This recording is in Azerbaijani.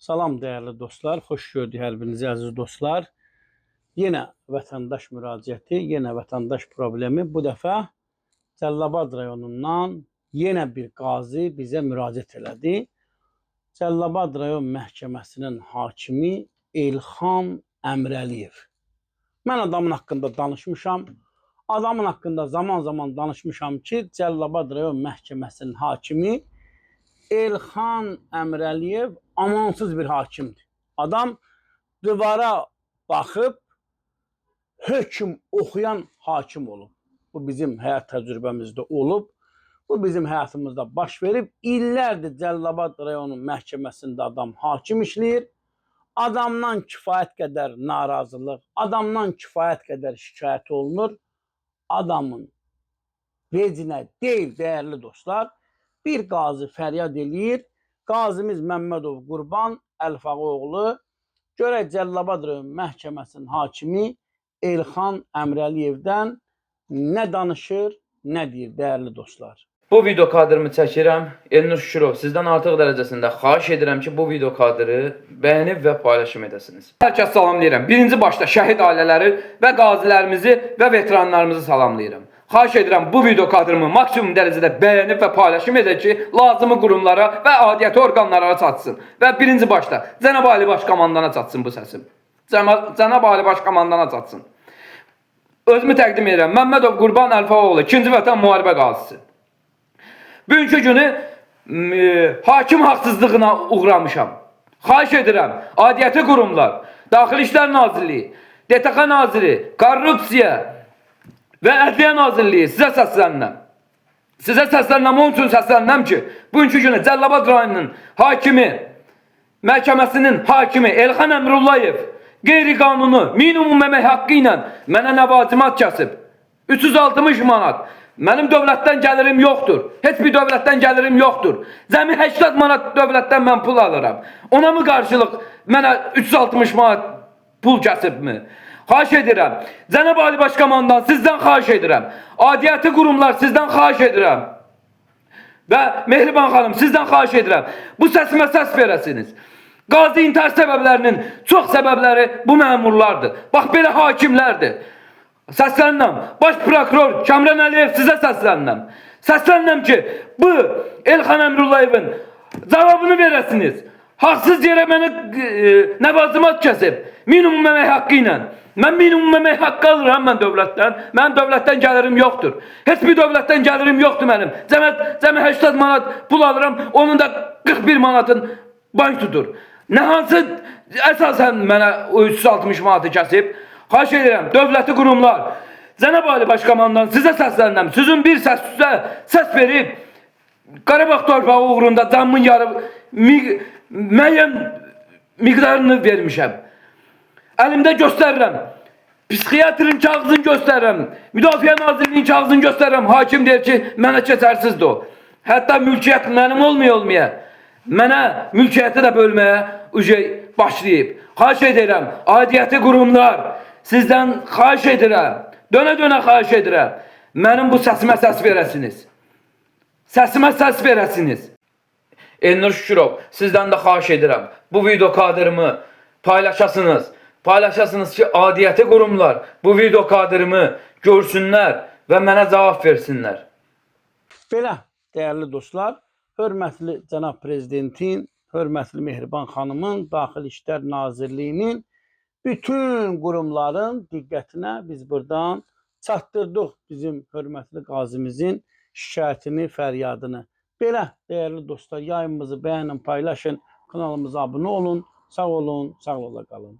Salam dəyərli dostlar, xoş gördük hər birinizi əziz dostlar. Yenə vətəndaş müraciəti, yenə vətəndaş problemi. Bu dəfə Cəlilabad rayonundan yenə bir qazi bizə müraciət elədi. Cəlilabad rayon məhkəməsinin hakimi Elxan Əmrəliyev. Mən adamın haqqında danışmışam. Adamın haqqında zaman-zaman danışmışam ki, Cəlilabad rayon məhkəməsinin hakimi Elxan Əmrəliyev amansız bir hakimdir. Adam divara baxıb hökm oxuyan hakim olub. Bu bizim həyat təcrübəmizdə olub. Bu bizim həyatımızda baş verib. İllərdir Cəlilabad rayonu məhkəməsində adam hakim işləyir. Adamdan kifayət qədər narazılıq, adamdan kifayət qədər şikayət olunur. Adamın vecinə deyil, dəyərli dostlar. Bir qazi fəryad eləyir. Qazimiz Məmmədov Qurban Əlfağoğlu görək Cəlilabad rayon məhkəməsinin hakimi Elxan Əmrəliyevdən nə danışır, nə deyir dəyərli dostlar. Bu video kadrımı çəkirəm. Elnur Şükürov, sizdən artıq dərəcəsində xahiş edirəm ki, bu video kadrı bəyənib və paylaşım edəsiniz. Hər kəs salamlayıram. Birinci başda şəhid ailələri və qazilərimizi və veteranlarımızı salamlayıram. Xahiş edirəm bu video kadrımı maksimum dərəcədə bəyənib və paylaşım edək ki, lazımi qurumlara və adiyyəti orqanlara çatsın. Və birinci başda Cənab Ali Baş Komandana çatsın bu səsim. Cənab Ali Baş Komandana çatsın. Özümü təqdim edirəm. Məmmədov Qurban Əlfağoğlu, 2-ci Vətən Müharibə qazisi. Bugünkü günü hakim haqsızlığına uğramışam. Xahiş edirəm, adiyyəti qurumlar, Daxili İşlər Nazirliyi, DTX Naziri, Korrupsiya və Ədliyyə Nazirliyi sizə səslənirəm. Sizə səslənirəm, onun üçün səslənirəm ki, bugünkü günü Cəlilabad rayonunun hakimi, məhkəməsinin hakimi Elxan Əmrullayev qeyri-qanunu minimum əmək haqqı ilə mənə nəvazimat kəsib. 360 manat. Mənim dövlətdən gəlirim yoxdur. Heç bir dövlətdən gəlirim yoxdur. Cəmi 80 manat dövlətdən mən pul alıram. Ona mı qarşılıq mənə 360 manat pul kəsibmi? Xahiş edirəm. Cənab Ali Baş Komandan sizdən xahiş edirəm. Adiyyəti qurumlar sizdən xahiş edirəm. Və Mehriban xanım sizdən xahiş edirəm. Bu səsimə səs verəsiniz. Qazi intihar səbəblərinin çox səbəbləri bu məmurlardır. Bax belə hakimlərdir. Səslənirəm. Baş prokuror Kamran Əliyev sizə səslənirəm. Səslənirəm ki, bu Elxan Əmrullayevin cavabını verəsiniz. Haqsız yerə mənə nəvazimat kəsib. Minimum əmək haqqı ilə. Mən minimum əmək haqqı alıram mən dövlətdən. Mənim dövlətdən gəlirim yoxdur. Heç bir dövlətdən gəlirim yoxdur mənim. Cəmi 80 manat pul alıram. Onun da 41 manatın bank tutur. Nə hansı əsasən mənə 360 manatı kəsib? Xahiş edirəm, dövləti qurumlar, Cənab Ali Baş Komandan sizə səslənirəm. Sizin bir səs verib, Qarabağ torpağı uğrunda canımın müəyyən miqdarını vermişəm. Əlimdə göstərirəm, psixiatrin kağızını göstərirəm, Müdafiə Nazirliyinin kağızını göstərirəm. Hakim deyir ki, mənə keçərsizdir o. Hətta mülkiyyət mənim olmaya, mənə mülkiyyəti də bölməyə başlayıb. Xahiş edirəm, adiyyəti qurumlar, sizdən xahiş edirəm, dönə-dönə xahiş edirəm. Mənim bu səsimə səs verəsiniz. Səsimə səs verəsiniz. Elnur Şükürov, sizdən də xahiş edirəm. Bu video kadrımı paylaşasınız. Paylaşasınız ki, adiyyəti qurumlar bu video kadrımı görsünlər və mənə cavab versinlər. Belə, dəyərli dostlar, hörmətli Cənab Prezidentin, hörmətli Mehriban xanımın, Daxili İşlər Nazirliyinin, bütün qurumların diqqətinə biz buradan çatdırdıq bizim hörmətli qazimizin şikayətini, fəryadını. Belə, dəyərli dostlar, yayımımızı bəyənin, paylaşın, kanalımıza abunə olun, sağ olun, sağlıqla qalın.